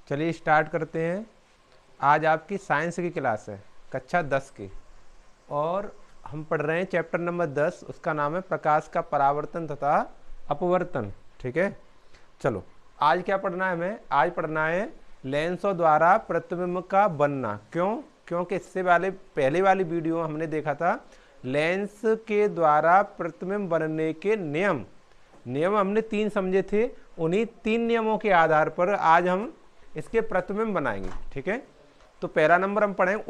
चलिए स्टार्ट करते हैं। आज आपकी साइंस की क्लास है, कक्षा 10 की, और हम पढ़ रहे हैं चैप्टर नंबर 10। उसका नाम है प्रकाश का परावर्तन तथा अपवर्तन। ठीक है, चलो आज क्या पढ़ना है हमें? आज पढ़ना है लेंसों द्वारा प्रतिबिंब का बनना। क्यों? क्योंकि इससे पहले वाली वीडियो हमने देखा था लेंस के द्वारा प्रतिबिंब बनने के नियम हमने 3 समझे थे। उन्हीं 3 नियमों के आधार पर आज हम इसके प्रतिबिंब बनाएंगे। ठीक है, तो पहला नंबर हम पढ़ेंगे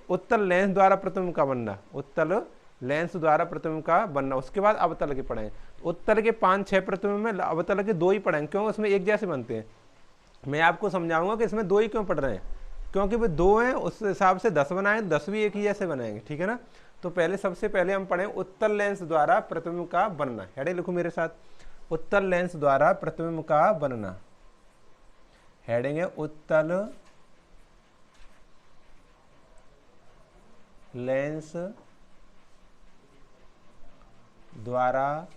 उत्तल लेंस द्वारा प्रतिबिंब का बनना। उत्तल लेंस द्वारा प्रतिबिंब का बनना। उसके बाद अवतल के पढ़ेंगे। उत्तल के 5-6 प्रतिबिंब में, अवतल के 2 ही पढ़ेंगे। क्यों? उसमें एक जैसे बनते हैं। मैं आपको समझाऊंगा कि इसमें 2 ही क्यों पढ़ रहे हैं, क्योंकि वो 2 हैं, उस हिसाब से 10 बनाए, 10 भी एक ही जैसे बनाएंगे। ठीक है ना। तो सबसे पहले हम पढ़ें उत्तल लेंस द्वारा प्रतिबिंब का बनना। हेडिंग लिखो मेरे साथ, उत्तल लेंस द्वारा प्रतिबिंब का बनना। हेडिंग है उत्तल लेंस द्वारा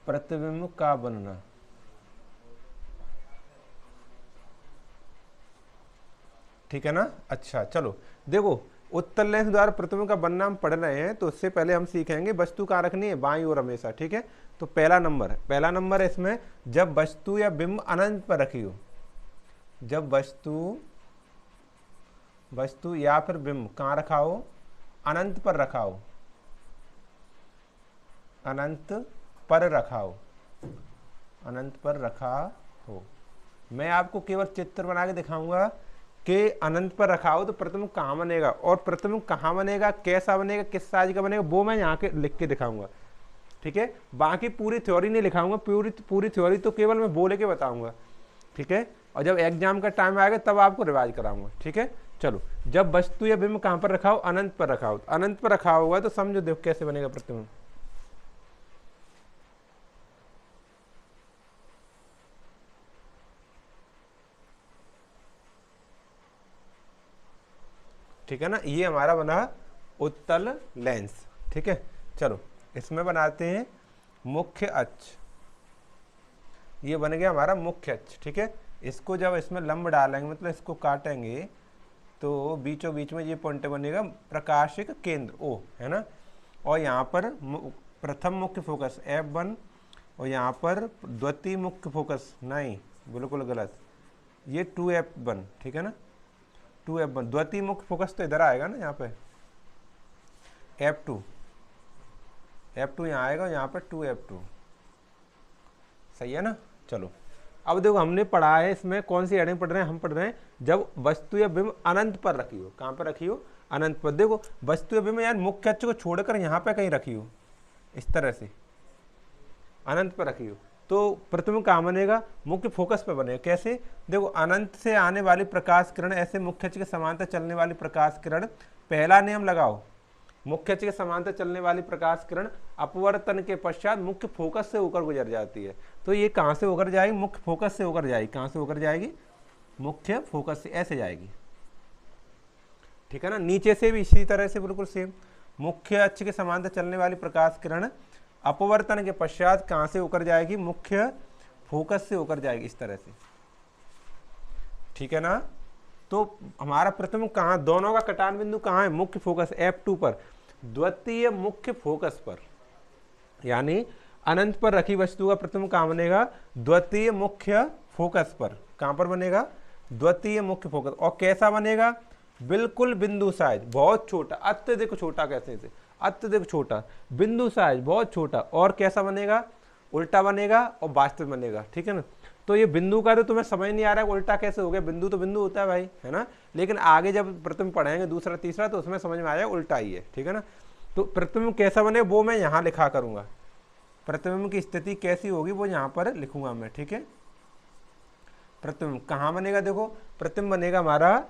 प्रतिबिंब का बनना। ठीक है ना। अच्छा चलो देखो, उत्तल लेंस द्वारा प्रतिबिंब का बनना हम पढ़ रहे हैं, तो उससे पहले हम सीखेंगे वस्तु कहाँ रखनी है, बाईं ओर हमेशा। ठीक है, तो पहला नंबर है इसमें, जब वस्तु या बिंब अनंत पर रखी हो। जब वस्तु या फिर बिंब कहाँ रखा हो? अनंत पर रखा हो। अनंत पर रखा हो। अनंत पर रखा हो। मैं आपको केवल चित्र बना के दिखाऊंगा कि अनंत पर रखा हो तो प्रतिबिंब कहाँ बनेगा, और प्रतिबिंब कहाँ बनेगा, कैसा बनेगा, किस साइज का बनेगा, वो मैं यहाँ के लिख के दिखाऊंगा। ठीक है, बाकी पूरी थ्योरी नहीं लिखाऊंगा। पूरी थ्योरी तो केवल मैं बोले के बताऊंगा। ठीक है, और जब एग्जाम का टाइम आएगा तब आपको रिवाइज कराऊंगा। ठीक है, चलो जब वस्तु या बिंब कहाँ पर रखा हो? अनंत पर रखा हो। अनंत पर रखा होगा तो समझो, देखो कैसे बनेगा प्रतिबिंब। ठीक है ना, ये हमारा बना उत्तल लेंस। ठीक है, चलो इसमें बनाते हैं मुख्य अक्ष। ये बन गया हमारा मुख्य अक्ष। ठीक है, इसको जब इसमें लंब डालेंगे, मतलब इसको काटेंगे, तो बीचों बीच में ये पॉइंट बनेगा प्रकाशिक केंद्र O, है ना। और यहाँ पर प्रथम मुख्य फोकस F1, और यहाँ पर द्वितीय मुख्य फोकस, नहीं बिल्कुल गलत, ये 2F1। ठीक है ना, 2F1 द्वितीय मुख्य फोकस तो इधर आएगा ना, यहाँ पे F2 यहाँ आएगा, यहाँ पर 2F2। सही है ना। चलो अब देखो, हमने पढ़ा है इसमें कौन सी हेडिंग पढ़ रहे हैं? हम पढ़ रहे हैं जब वस्तु या बिंब अनंत पर रखी हो। कहाँ पर रखी हो? अनंत पर। देखो वस्तु या बिंब यार मुख्य अक्ष को छोड़कर यहाँ पे कहीं रखी हो, इस तरह से अनंत पर रखी हो, तो प्रतिबिंब कहाँ बनेगा? मुख्य फोकस पर बनेगा। कैसे? देखो, अनंत से आने वाली प्रकाश किरण ऐसे मुख्य अक्ष के समांतर चलने वाली प्रकाश किरण, पहला नियम लगाओ, मुख्य अक्ष के समांतर चलने वाली प्रकाश किरण अपवर्तन के पश्चात मुख्य फोकस से होकर गुजर जाती है। तो ये कहाँ से होकर जाएगी? मुख्य फोकस से होकर जाएगी। कहाँ से होकर जाएगी? मुख्य फोकस से ऐसे जाएगी। ठीक है ना। नीचे से भी इसी तरह से बिल्कुल सेम, मुख्य अक्ष के समांतर चलने वाली प्रकाश किरण अपवर्तन के पश्चात कहाँ से होकर जाएगी? मुख्य फोकस से होकर जाएगी, इस तरह से। ठीक है ना। तो हमारा प्रतिबिंब कहाँ? दोनों का कटान बिंदु कहाँ है? मुख्य फोकस F2 पर, द्वितीय मुख्य फोकस पर। यानी अनंत पर रखी वस्तु का प्रतिबिंब कहाँ बनेगा? द्वितीय मुख्य फोकस पर। कहाँ पर बनेगा? द्वितीय मुख्य फोकस। और कैसा बनेगा? बिल्कुल बिंदु साइज, बहुत छोटा, अत्यधिक छोटा। कैसे से? अत्यधिक छोटा, बिंदु साइज बहुत छोटा। और कैसा बनेगा? उल्टा बनेगा और वास्तविक बनेगा। ठीक है ना। तो ये बिंदु का तो तुम्हें समझ नहीं आ रहा है उल्टा कैसे हो गया? बिंदु तो बिंदु होता है भाई, है ना। लेकिन आगे जब प्रतिबिंब पढ़ेंगे दूसरा तीसरा, तो उसमें समझ में आ जाएगा उल्टा ही है। ठीक है ना। तो प्रतिबिंब कैसा बनेगा वो मैं यहाँ लिखा करूंगा। प्रतिबिंब की स्थिति कैसी होगी वो यहाँ पर लिखूंगा मैं। ठीक है, प्रतिबिंब कहाँ बनेगा? देखो, प्रतिबिंब बनेगा हमारा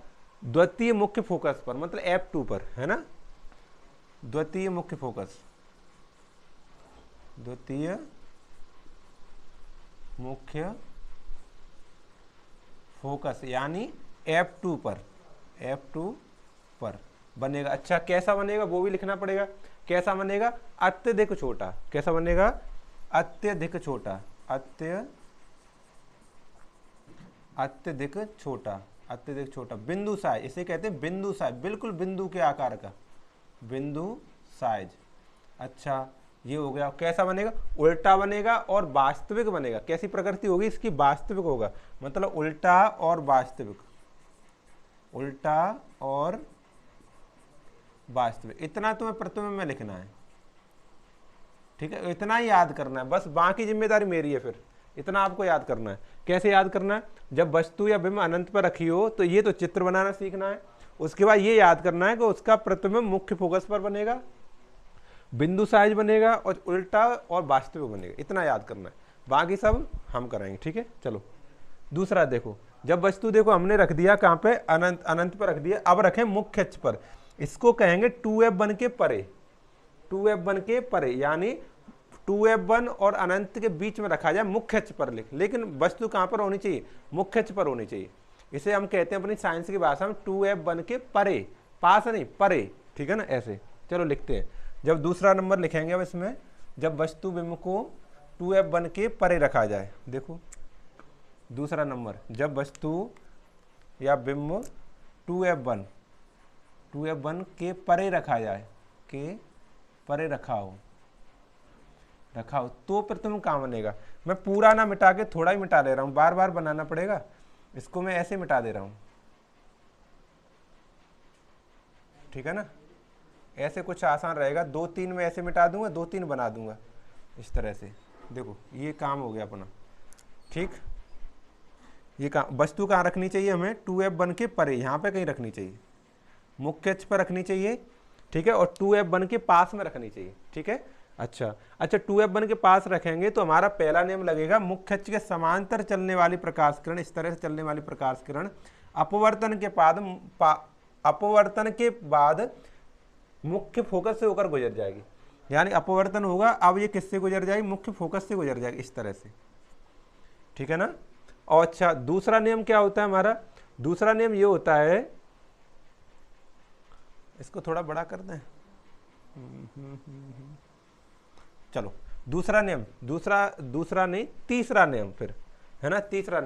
द्वितीय मुख्य फोकस पर, मतलब F2 पर, है ना। द्वितीय मुख्य फोकस, द्वितीय मुख्य फोकस यानी F2 पर बनेगा। अच्छा, कैसा बनेगा वो भी लिखना पड़ेगा। कैसा बनेगा? अत्यधिक छोटा। कैसा बनेगा? अत्यधिक छोटा। अत्यधिक अत्यधिक छोटा, अत्यधिक छोटा, बिंदु साइज, इसे कहते हैं बिंदु साइज, बिल्कुल बिंदु के आकार का, बिंदु साइज। अच्छा ये हो गया। कैसा बनेगा? उल्टा बनेगा और वास्तविक बनेगा। कैसी प्रकृति होगी इसकी? वास्तविक होगा, मतलब उल्टा और वास्तविक, उल्टा और वास्तविक। इतना तुम्हें प्रतिबिंब में लिखना है, ठीक है, इतना ही याद करना है बस, बाकी जिम्मेदारी मेरी है। फिर इतना आपको याद करना है। कैसे याद करना है? जब वस्तु या बिंब अनंत पर रखी हो तो ये तो चित्र बनाना सीखना है। उसके बाद ये याद करना है कि उसका प्रतिबिंब मुख्य फोकस पर बनेगा, बिंदु साइज बनेगा और उल्टा और वास्तविक बनेगा। इतना याद करना है, बाकी सब हम कराएंगे, ठीक है। चलो दूसरा देखो, जब वस्तु देखो हमने रख दिया कहाँ पे? अनंत, अनंत पर रख दिया। अब रखें मुख्य अक्ष पर, इसको कहेंगे 2f1 के परे, 2f1 के परे, यानी 2f1 और अनंत के बीच में रखा जाए, मुख्य अक्ष पर लिख। लेकिन वस्तु कहाँ पर होनी चाहिए? मुख्य अक्ष पर होनी चाहिए। इसे हम कहते हैं अपनी साइंस की भाषा में 2f1 के परे, पास नहीं परे, ठीक है ना, ऐसे। चलो लिखते हैं। जब दूसरा नंबर लिखेंगे अब इसमें, जब वस्तु बिंब को 2f1 के परे रखा जाए, देखो दूसरा नंबर, जब वस्तु या बिंब 2f1 के परे रखा जाए, के परे रखा हो तो प्रतिबिंब कहाँ बनेगा? मैं पूरा ना मिटा के थोड़ा ही मिटा ले रहा हूँ, बार बार बनाना पड़ेगा। इसको मैं ऐसे मिटा दे रहा हूँ, ठीक है ना, ऐसे कुछ आसान रहेगा। 2-3 में ऐसे मिटा दूंगा, 2-3 बना दूंगा इस तरह से। देखो ये काम हो गया अपना, ठीक। ये काम, वस्तु कहाँ रखनी चाहिए हमें? 2f1 के परे, यहाँ पे कहीं रखनी चाहिए, मुख्य अक्ष पर रखनी चाहिए, ठीक है, और 2f1 के पास में रखनी चाहिए, ठीक है। अच्छा 2f1 के पास रखेंगे तो हमारा पहला नियम लगेगा, मुख्य अक्ष के समांतर चलने वाली प्रकाश किरण, इस तरह से चलने वाली प्रकाश किरण अपवर्तन के बाद मुख्य फोकस से होकर गुजर जाएगी। यानी अपवर्तन होगा, अब ये किससे गुजर जाएगी? मुख्य फोकस से गुजर जाएगी, इस तरह से, ठीक है ना। और अच्छा दूसरा नियम क्या होता है हमारा? दूसरा नियम ये होता है, इसको थोड़ा बड़ा कर दें, चलो दूसरा नियम, दूसरा नहीं, तीसरा नियम फिर, है ना। तीसरा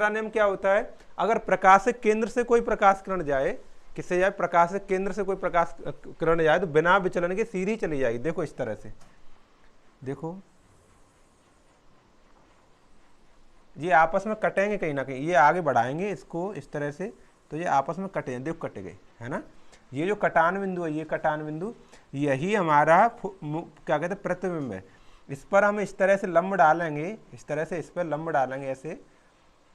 नियम क्या होता है? अगर प्रकाशिक केंद्र से कोई प्रकाश किरण जाए, किससे जाए? प्रकाशिक केंद्र से कोई प्रकाश किरण जाए तो बिना विचलन के सीधी चली जाएगी। देखो इस तरह से, देखो ये आपस में कटेंगे कहीं ना कहीं, ये आगे बढ़ाएंगे इसको इस तरह से तो ये आपस में कटे, देखो कट गए, है ना। ये जो कटान बिंदु है, ये कटान बिंदु, यही हमारा क्या कहते हैं? प्रतिबिंब है। इस पर हम इस तरह से लंब डालेंगे, इस तरह से इस पर लंब डालेंगे, ऐसे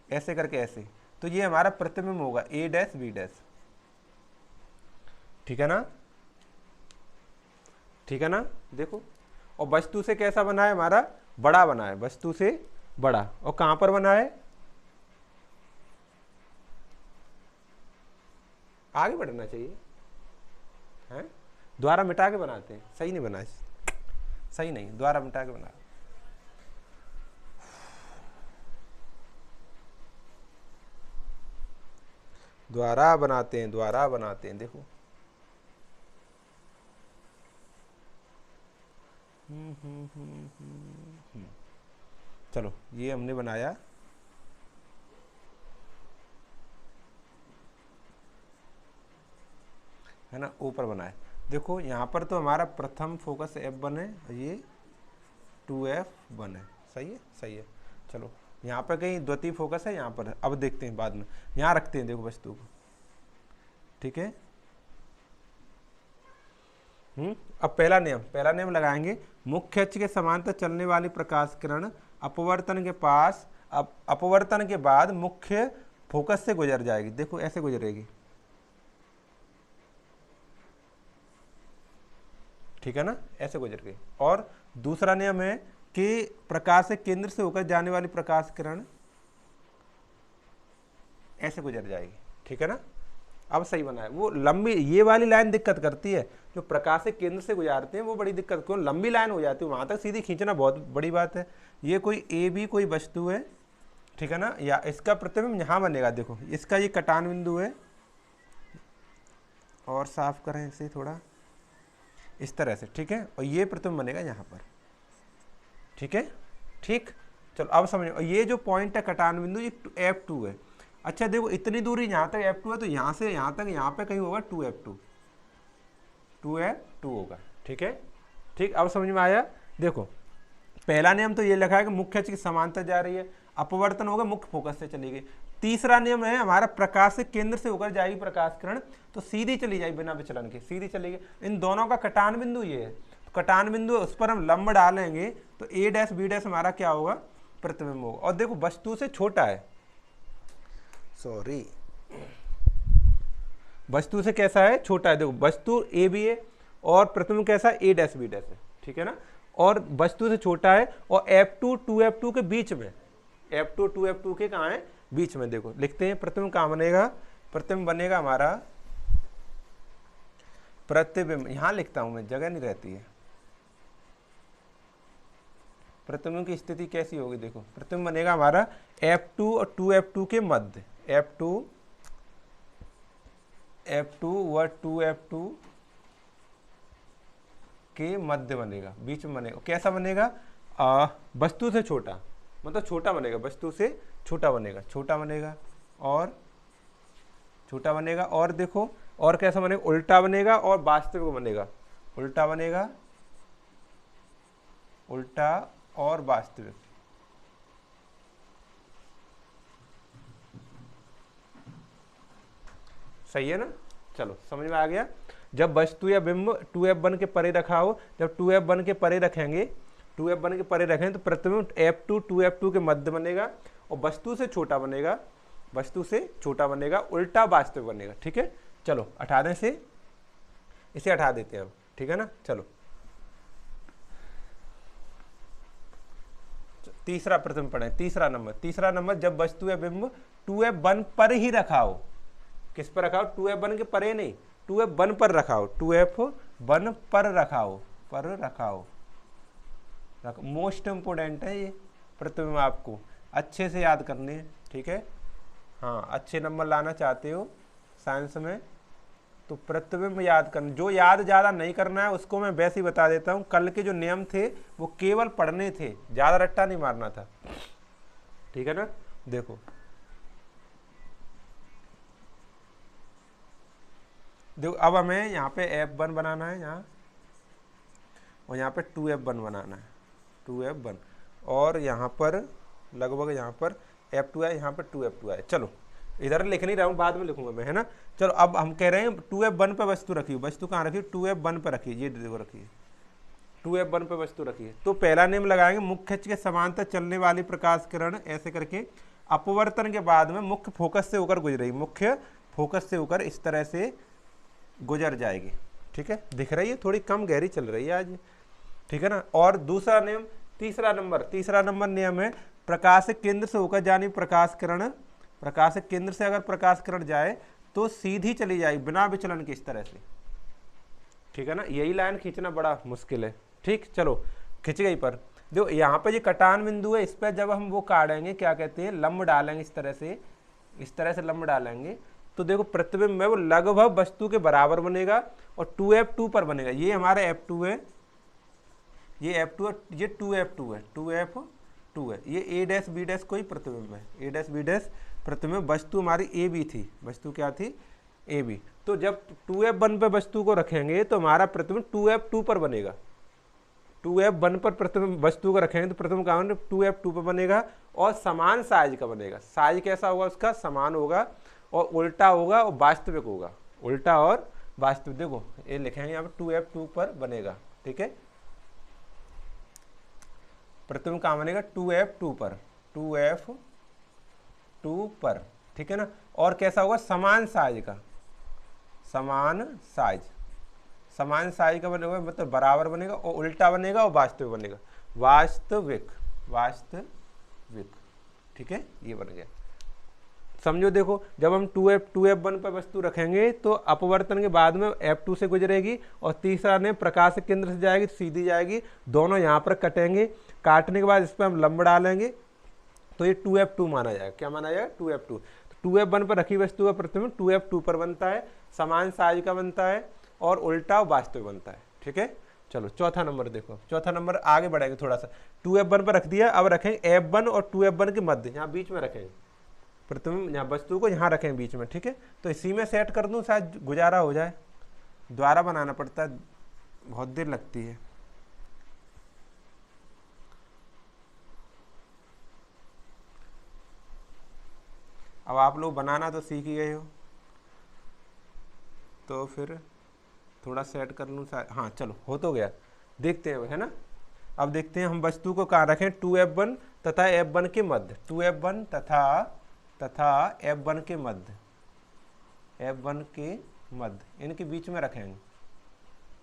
ऐसे करके ऐसे, तो ये हमारा प्रतिबिंब होगा a डैश b डैश, ठीक है ना, ठीक है ना। देखो, और वस्तु से कैसा बना है हमारा? बड़ा बना है, वस्तु से बड़ा। और कहां पर बना है? आगे बढ़ना चाहिए, हैं? द्वारा मिटा के बनाते हैं, सही नहीं बना, सही नहीं, द्वारा मिटा के बना, द्वारा बनाते हैं, देखो चलो ये हमने बनाया, है ना, ऊपर बनाया। देखो यहाँ पर तो हमारा प्रथम फोकस f1 है, ये 2f1 है, सही है, सही है। चलो यहाँ पर कहीं द्वितीय फोकस है, यहाँ पर अब देखते हैं बाद में, यहाँ रखते हैं देखो वस्तु को, ठीक है। अब पहला नियम लगाएंगे, मुख्य अक्ष के समांतर चलने वाली प्रकाश किरण अपवर्तन के बाद मुख्य फोकस से गुजर जाएगी। देखो ऐसे गुजरेगी, ठीक है ना, ऐसे गुजर गई। और दूसरा नियम है कि प्रकाश के केंद्र से होकर जाने वाली प्रकाश किरण ऐसे गुजर जाएगी, ठीक है ना। अब सही बना है। वो लंबी ये वाली लाइन दिक्कत करती है, जो प्रकाश के केंद्र से गुजारते हैं वो बड़ी दिक्कत, क्यों? लंबी लाइन हो जाती है, वहां तक सीधी खींचना बहुत बड़ी बात है। ये कोई ए बी कोई वस्तु है, ठीक है ना, या इसका प्रतिबिंब यहाँ बनेगा। देखो इसका ये कटान बिंदु है, और साफ करें इसे थोड़ा इस तरह से, ठीक है, और ये प्रतिबिंब बनेगा यहाँ पर, ठीक है, ठीक। चलो अब समझो, ये जो पॉइंट है कटान बिंदु ये F2 है। अच्छा देखो इतनी दूरी यहाँ तक F2 है, तो यहाँ से यहाँ तक यहाँ पे कहीं होगा 2F2 होगा। ठीक है, ठीक, अब समझ में आया। देखो पहला नियम तो ये लिखा है कि मुख्य अक्ष की समांतर जा रही है, अपवर्तन होगा, मुख्य फोकस से चली गई। तीसरा नियम है हमारा प्रकाश के केंद्र से होकर जाएगी प्रकाश किरण, तो सीधी चली जाएगी बिना विचलन के, सीधी चली गई। इन दोनों का कटान बिंदु ये है, तो कटान बिंदु उस पर हम लंब डालेंगे तो A डैश B डैश हमारा क्या होगा, प्रतिबिंब होगा। और देखो वस्तु से छोटा है, सॉरी वस्तु से कैसा है, छोटा है। देखो वस्तु ए बी है और प्रतिबिंब कैसा है, A डैश B डैश है, ठीक है ना, और वस्तु से छोटा है और F2 2F2 के बीच में, F2 2F2 के कहाँ है, बीच में। देखो लिखते हैं प्रतिबिंब कहाँ बनेगा, प्रतिबिंब बनेगा हमारा, प्रतिबिंब यहां लिखता हूं मैं, जगह नहीं रहती है। प्रतिबिंब की स्थिति कैसी होगी, देखो प्रतिबिंब बनेगा हमारा F2 और 2F2 के मध्य, F2 व 2F2 के मध्य बनेगा, बीच में बनेगा। कैसा बनेगा, वस्तु से छोटा, मतलब छोटा बनेगा, वस्तु से छोटा बनेगा, छोटा बनेगा और छोटा बनेगा। और देखो और कैसा बनेगा, उल्टा बनेगा और वास्तविक बनेगा, उल्टा बनेगा, उल्टा और वास्तविक। सही है ना, चलो समझ में आ गया। जब वस्तु या बिंब 2F1 के परे रखा हो, जब 2F1 के परे रखेंगे, 2F1 के परे रखें तो प्रतिबिंब F2 2F2 के मध्य बनेगा और वस्तु से छोटा बनेगा, वस्तु से छोटा बनेगा, उल्टा वास्तविक बनेगा। ठीक है, चलो हटा दें इसे हटा देते हैं अब, ठीक है ना। चलो तीसरा प्रतिबिंब पढ़े, तीसरा नंबर जब वस्तु या बिंब 2F1 पर ही रखा हो, किस पर रखा हो, 2F1 के परे नहीं, 2F1 पर रखा हो, 2F1 पर रखा हो, मोस्ट इंपोर्टेंट है ये प्रतिबिंब, आपको अच्छे से याद करने हैं। ठीक है, हाँ अच्छे नंबर लाना चाहते हो साइंस में तो प्रतिबिंब याद करना, जो याद ज़्यादा नहीं करना है उसको मैं वैसे ही बता देता हूँ। कल के जो नियम थे वो केवल पढ़ने थे, ज़्यादा रट्टा नहीं मारना था, ठीक है ना। देखो अब हमें यहाँ पे F1 बनाना है यहाँ, और यहाँ पे 2F1 बनाना है, 2F1, और यहाँ पर लगभग यहाँ पर F2 है, यहाँ पर 2F2 है। चलो इधर लिख नहीं रहा हूँ, बाद में लिखूंगा मैं, है ना। चलो अब हम कह रहे हैं 2F1 पे वस्तु रखिए, वस्तु कहाँ रखिए, 2F1 पे रखिए, ये देखो रखिए 2F1 पे वस्तु रखिए। तो पहला नियम लगाएंगे, मुख्य अक्ष के समांतर चलने वाली प्रकाश किरण ऐसे करके अपवर्तन के बाद में मुख्य फोकस से होकर गुजरेगी, मुख्य फोकस से होकर इस तरह से गुजर जाएगी। ठीक है, दिख रही है, थोड़ी कम गहरी चल रही है आज, ठीक है ना। और दूसरा नियम, तीसरा नंबर नियम है प्रकाश केंद्र से होकर जानी प्रकाश किरण, प्रकाश केंद्र से अगर प्रकाश किरण जाए तो सीधी चली जाएगी बिना विचलन के, इस तरह से, ठीक है ना। यही लाइन खींचना बड़ा मुश्किल है, ठीक। चलो खिंच गई, पर जो यहाँ पे ये कटान बिंदु है, इस पर जब हम वो काटेंगे, क्या कहते हैं, लंब डालेंगे, इस तरह से लंब डालेंगे, तो देखो प्रतिबिंब है वो लगभग वस्तु के बराबर बनेगा और 2F2 पर बनेगा। ये हमारा F2 है, ये F2 है, ये 2F2 है, 2F2 है। ये A डैश B डैश कोई प्रतिबिंब है, A डैश B डैश प्रतिबिंब, वस्तु हमारी AB थी, वस्तु क्या थी, AB। तो जब 2F1 पे वस्तु को रखेंगे तो हमारा प्रतिबिंब 2F2 पर बनेगा, 2F1 पर प्रतिबिंब वस्तु को रखेंगे तो प्रतिबिंब का 2F2 पर बनेगा और समान साइज का बनेगा। साइज कैसा होगा उसका, समान होगा और उल्टा होगा और वास्तविक होगा, उल्टा और वास्तविक। देखो ये लिखेंगे यहाँ पर 2F2 पर बनेगा, ठीक है। प्रतिबिंब कहाँ बनेगा, 2F2 पर, 2F2 पर, ठीक है ना। और कैसा होगा, समान साइज का, समान साइज का बनेगा, मतलब बराबर बनेगा और उल्टा बनेगा और वास्तविक बनेगा, वास्तविक, ठीक है, ये बन गया। समझो देखो, जब हम 2F1 पर वस्तु रखेंगे तो अपवर्तन के बाद में F2 से गुजरेगी, और तीसरा ने प्रकाश केंद्र से जाएगी, सीधी जाएगी, दोनों यहाँ पर कटेंगे, काटने के बाद इस पर हम लंब डालेंगे तो ये 2F2 माना जाएगा। क्या माना जाएगा, 2F2। तो 2F1 पर रखी वस्तु का प्रतिबिंब 2F2 पर बनता है, समान साइज का बनता है और उल्टा वास्तविक बनता है, ठीक है। चलो चौथा नंबर देखो, चौथा नंबर आगे बढ़ेंगे थोड़ा सा, 2f1 पर रख दिया, अब रखेंगे f1 और 2f1 के मध्य, यहाँ बीच में रखेंगे प्रतिबिंब, यहाँ वस्तु को यहाँ रखेंगे बीच में, ठीक है। तो इसी में सेट कर दूँ, शायद गुजारा हो जाए, द्वारा बनाना पड़ता है, बहुत देर लगती है। अब आप लोग बनाना तो सीख ही गए हो, तो फिर थोड़ा सेट कर लूँ शायद, हाँ चलो हो तो गया, देखते हैं है ना। अब देखते हैं हम वस्तु को कहाँ रखें, 2f1 तथा f1 के मध्य, 2f1 तथा f1 के मध्य, f1 के मध्य इनके बीच में रखेंगे,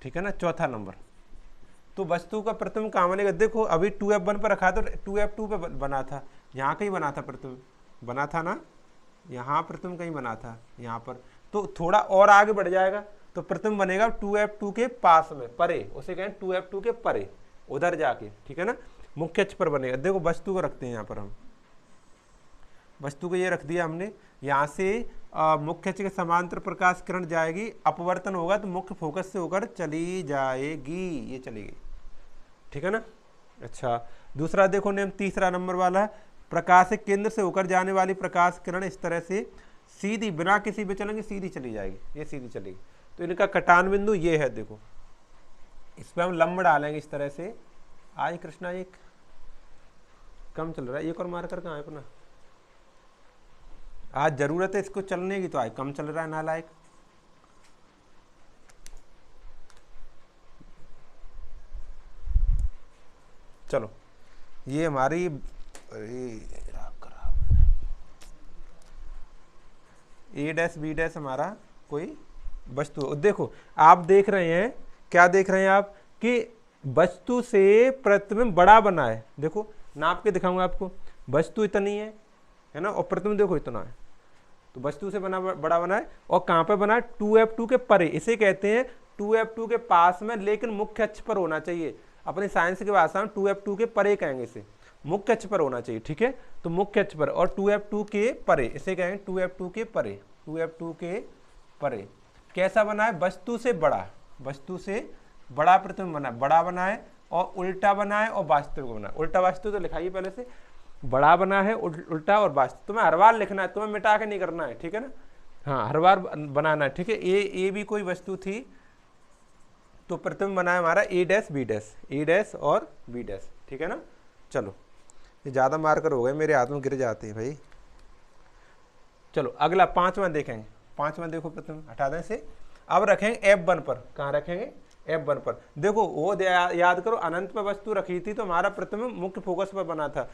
ठीक है ना। चौथा नंबर, तो वस्तु का प्रतिबिंब कहाँ बनेगा, देखो अभी 2f1 पर रखा तो 2f2 पे बना था, यहाँ कहीं बना था प्रतिबिंब, बना था ना, यहाँ प्रतिबिंब कहीं बना था यहाँ पर, तो थोड़ा और आगे बढ़ जाएगा तो प्रतिबिंब बनेगा 2f2 के पास में, परे, उसे कहें 2f2 के परे, उधर जाके, ठीक है ना, मुख्य अक्ष पर बनेगा। देखो वस्तु को रखते हैं यहाँ पर, हम वस्तु को ये रख दिया हमने, यहाँ से मुख्य अक्ष के समांतर प्रकाश किरण जाएगी, अपवर्तन होगा तो मुख्य फोकस से होकर चली जाएगी, ये चली गई, ठीक है ना। अच्छा दूसरा देखो नियम, तीसरा नंबर वाला, प्रकाश के केंद्र से होकर जाने वाली प्रकाश किरण इस तरह से सीधी बिना किसी विचलन के सीधी चली जाएगी, ये सीधी चलेगी, तो इनका कटान बिंदु ये है, देखो इस पर हम लंब डालेंगे इस तरह से। आज कृष्णा एक कम चल रहा है, एक और मार्कर कहाँ है अपना, आज जरूरत है इसको चलने की, तो आज कम चल रहा है नालायक। चलो ये हमारी ए डैश बी डैश हमारा कोई वस्तु, देखो आप देख रहे हैं, क्या देख रहे हैं आप कि वस्तु से प्रतिबिंब बड़ा बना है, देखो नाप के दिखाऊंगा आपको, वस्तु इतनी है ना, और प्रतिबिंब देखो इतना है, तो वस्तु से बड़ा बना है, और कहाँ पे बना है, 2f2 के परे, इसे कहते हैं 2f2 के पास में, लेकिन मुख्य अक्ष पर होना चाहिए, अपनी साइंस की भाषा में 2f2 के परे कहेंगे इसे, मुख्य अक्ष पर होना चाहिए, ठीक है। तो मुख्य अक्ष पर, और 2f2 के परे, इसे कहेंगे 2f2 के परे, 2f2 के परे कैसा बना है, वस्तु से बड़ा प्रतिबिंब बना, बड़ा बना है, और उल्टा बना है, और वास्तविक बना है। उल्टा वास्तविक तो लिखाइए पहले से, बड़ा बना है, उल्टा और वास्तविक, तुम्हें हर बार लिखना है, तुम्हें मिटा के नहीं करना है, ठीक है ना, हाँ हर बार बनाना है, ठीक है। ए भी कोई वस्तु थी, तो प्रतिबिंब बना है हमारा ए डैश बी डैश, ए डैश और बी डैश, ठीक है ना। चलो ये ज़्यादा मार्कर हो गए, मेरे हाथ में गिर जाते हैं भाई। चलो अगला पांचवा देखेंगे, पांचवा देखो प्रतिबिंब हटा दें से, अब रखेंगे f1 पर, कहाँ रखेंगे, f1 पर। देखो वो याद करो, अनंत पर वस्तु रखी थी तो हमारा प्रतिबिंब मुख्य फोकस पर बना था,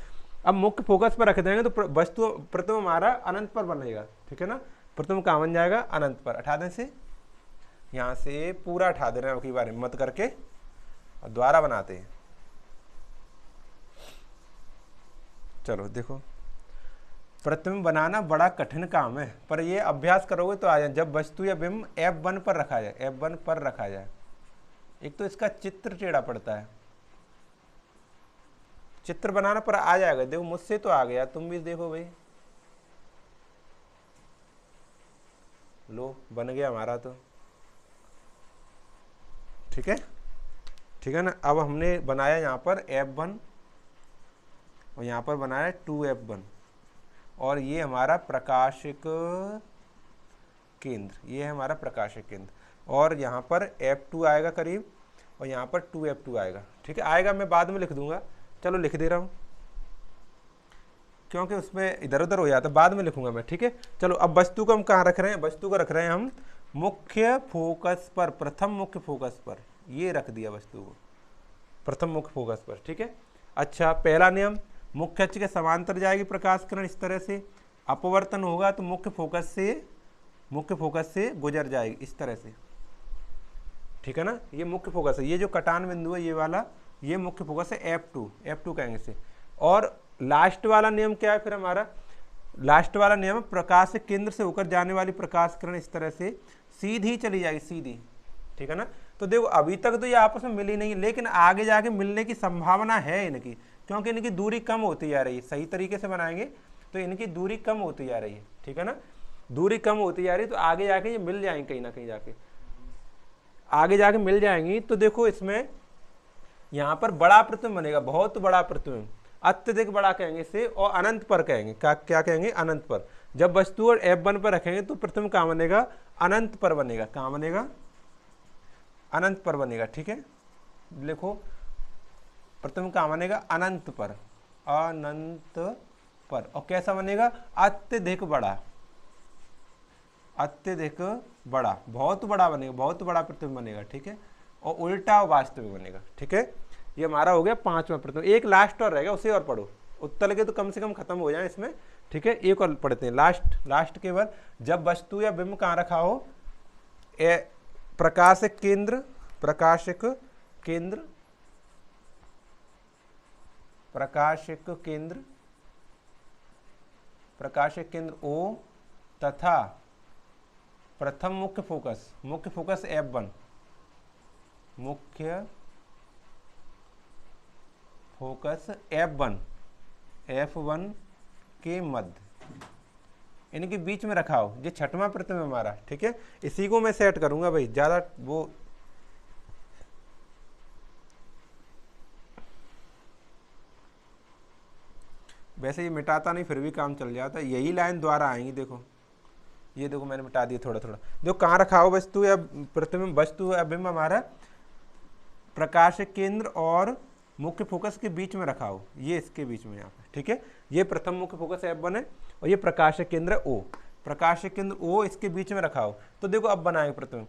अब मुख्य फोकस पर रख देंगे तो वस्तु प्रतिबिंब हमारा अनंत पर बनेगा, ठीक है ना। प्रतिबिंब कहाँ बन जाएगा, अनंत पर। हटा दें से, यहाँ से पूरा हटा दे रहे हैं, बार हिम्मत करके, और द्वारा बनाते हैं। चलो देखो, प्रतिबिंब बनाना बड़ा कठिन काम है, पर ये अभ्यास करोगे तो आ जाए। जब वस्तु या बिंब f1 पर रखा जाए, f1 पर रखा जाए, एक तो इसका चित्र टेढ़ा पड़ता है, चित्र बनाना पर आ जाएगा, देखो मुझसे तो आ गया, तुम भी देखो भाई, लो बन गया हमारा तो, ठीक है, ठीक है ना। अब हमने बनाया यहाँ पर f1, और यहाँ पर बनाया 2f1, और ये हमारा प्रकाशिक केंद्र, ये है हमारा प्रकाशिक केंद्र, और यहाँ पर f2 आएगा करीब, और यहाँ पर 2f2 आएगा, ठीक है, आएगा, मैं बाद में लिख दूंगा, चलो लिख दे रहा हूँ, क्योंकि उसमें इधर उधर हो जाता है, बाद में लिखूंगा मैं, ठीक है। चलो अब वस्तु को हम कहाँ रख रहे हैं, वस्तु को रख रहे हैं हम मुख्य फोकस पर, प्रथम मुख्य फोकस पर, ये रख दिया वस्तु को प्रथम मुख्य फोकस पर, ठीक है। अच्छा पहला नियम, मुख्य अक्ष के समांतर जाएगी प्रकाश किरण इस तरह से, अपवर्तन होगा तो मुख्य फोकस से गुजर जाएगी इस तरह से, ठीक है ना। ये मुख्य फोकस है, ये जो कटान बिंदु है ये वाला, ये मुख्य फोकस है f2 कहेंगे इसे। और लास्ट वाला नियम क्या है फिर हमारा, लास्ट वाला नियम प्रकाश के केंद्र से होकर जाने वाली प्रकाश किरण इस तरह से सीधी चली जाएगी, सीधी, ठीक है ना। तो देखो अभी तक तो ये आपस में मिली नहीं, लेकिन आगे जाके मिलने की संभावना है इनकी, क्योंकि इनकी दूरी कम होती जा रही है, सही तरीके से बनाएंगे तो इनकी दूरी कम होती जा रही है, ठीक है ना, दूरी कम होती जा रही है, तो आगे जाके ये मिल जाएंगे, कहीं ना कहीं जाके आगे जाके मिल जाएंगी। तो देखो इसमें यहाँ पर बड़ा प्रतिबिंब बनेगा, बहुत बड़ा प्रतिबिंब, अत्यधिक बड़ा कहेंगे इसे, और अनंत पर कहेंगे, क्या कहेंगे, अनंत पर। जब वस्तु और F1 पर रखेंगे तो प्रतिबिंब कहाँ बनेगा, अनंत पर बनेगा, कहाँ बनेगा, अनंत पर बनेगा। ठीक है, लिखो प्रतिबिंब कहाँ बनेगा, अनंत पर, अनंत पर। और कैसा बनेगा, अत्यधिक बड़ा, अत्यधिक बड़ा, बहुत बड़ा बनेगा, बहुत बड़ा प्रतिबिंब बनेगा। ठीक है, और उल्टा वास्तविक बनेगा। ठीक है, ये हमारा हो गया 5वां प्रतिबिंब। एक लास्ट और रहेगा, उसे और पढ़ो, उत्तर के तो कम से कम खत्म हो जाए इसमें। ठीक है, एक और पढ़ते हैं, लास्ट केवल। जब वस्तु या बिंब कहाँ रखा हो, प्रकाशक केंद्र, प्रकाशक केंद्र, प्रकाशक केंद्र, प्रकाशक केंद्र O तथा प्रथम मुख्य फोकस, मुख्य फोकस F1, मुख्य फोकस F1 के मध्य, इनके बीच में रखा हो, ये 6वां प्रतिबिंब हमारा। ठीक है, इसी को मैं सेट करूंगा भाई, ज्यादा वो वैसे ये मिटाता नहीं, फिर भी काम चल जाता है, यही लाइन द्वारा आएंगी। देखो ये देखो मैंने मिटा दिया थोड़ा थोड़ा। देखो कहाँ रखा हो वस्तु या प्रतिबिंब, वस्तु या बिंब हमारा प्रकाशक केंद्र और मुख्य फोकस के बीच में रखा हो, ये इसके बीच में यहाँ पे। ठीक है, ये प्रथम मुख्य फोकस F1 है और ये प्रकाशक केंद्र O, प्रकाशक केंद्र O इसके बीच में रखा हो। तो देखो अब बनाएंगे प्रतिबिंब।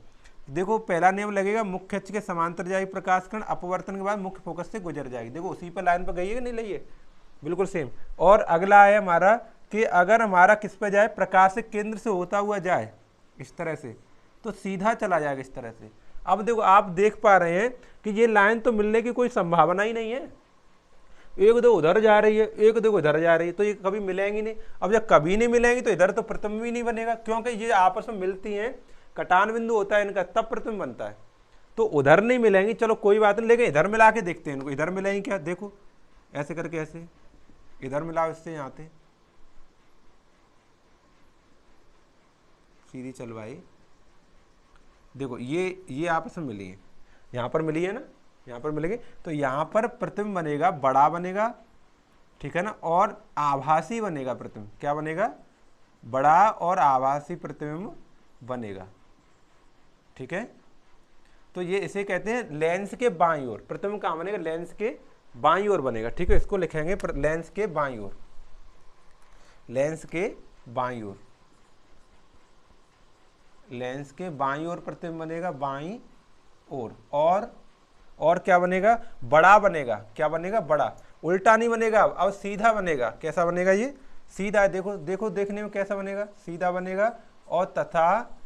देखो पहला नियम लगेगा, मुख्य अक्ष के समांतर जाएगी प्रकाश किरण, अपवर्तन के बाद मुख्य फोकस से गुजर जाएगी। देखो उसी पर लाइन पर गई है कि नहीं लगी है, बिल्कुल सेम। और अगला है हमारा कि अगर हमारा किस पे जाए, प्रकाशक केंद्र से होता हुआ जाए इस तरह से, तो सीधा चला जाएगा इस तरह से। अब देखो आप देख पा रहे हैं कि ये लाइन तो मिलने की कोई संभावना ही नहीं है, एक दो उधर जा रही है, एक दो उधर जा रही है, तो ये कभी मिलेंगी नहीं। अब जब कभी नहीं मिलेंगी तो इधर तो प्रतिबिंब भी नहीं बनेगा, क्योंकि ये आपस में मिलती हैं, कटान बिंदु होता है इनका, तब प्रतिबिंब बनता है। तो उधर नहीं मिलेंगी, चलो कोई बात नहीं, लेकिन इधर मिला के देखते हैं इनको, इधर मिलेंगी क्या, देखो ऐसे करके, ऐसे इधर मिलाओ, इससे यहाँ पे सीधी चल भाई। देखो ये आपस में मिली है, यहाँ पर मिली है ना, यहाँ पर मिलेगी, तो यहाँ पर प्रतिबिंब बनेगा, बड़ा बनेगा। ठीक है ना, और आभासी बनेगा प्रतिबिंब, क्या बनेगा, बड़ा और आभासी प्रतिबिंब बनेगा। ठीक है, तो ये इसे कहते हैं लेंस के बाईं ओर प्रतिबिंब कहाँ बनेगा, लेंस के बाईं ओर बनेगा। ठीक है, इसको लिखेंगे लेंस के बाईं ओर, लेंस के बाईं ओर, लेंस के बाईं ओर प्रतिबिंब बनेगा, बाईं ओर। और क्या बनेगा, बड़ा बनेगा, क्या बनेगा, बड़ा, उल्टा नहीं बनेगा, अब सीधा बनेगा। कैसा बनेगा, ये सीधा है, देखो देखो देखने में कैसा बनेगा, सीधा बनेगा। और तथा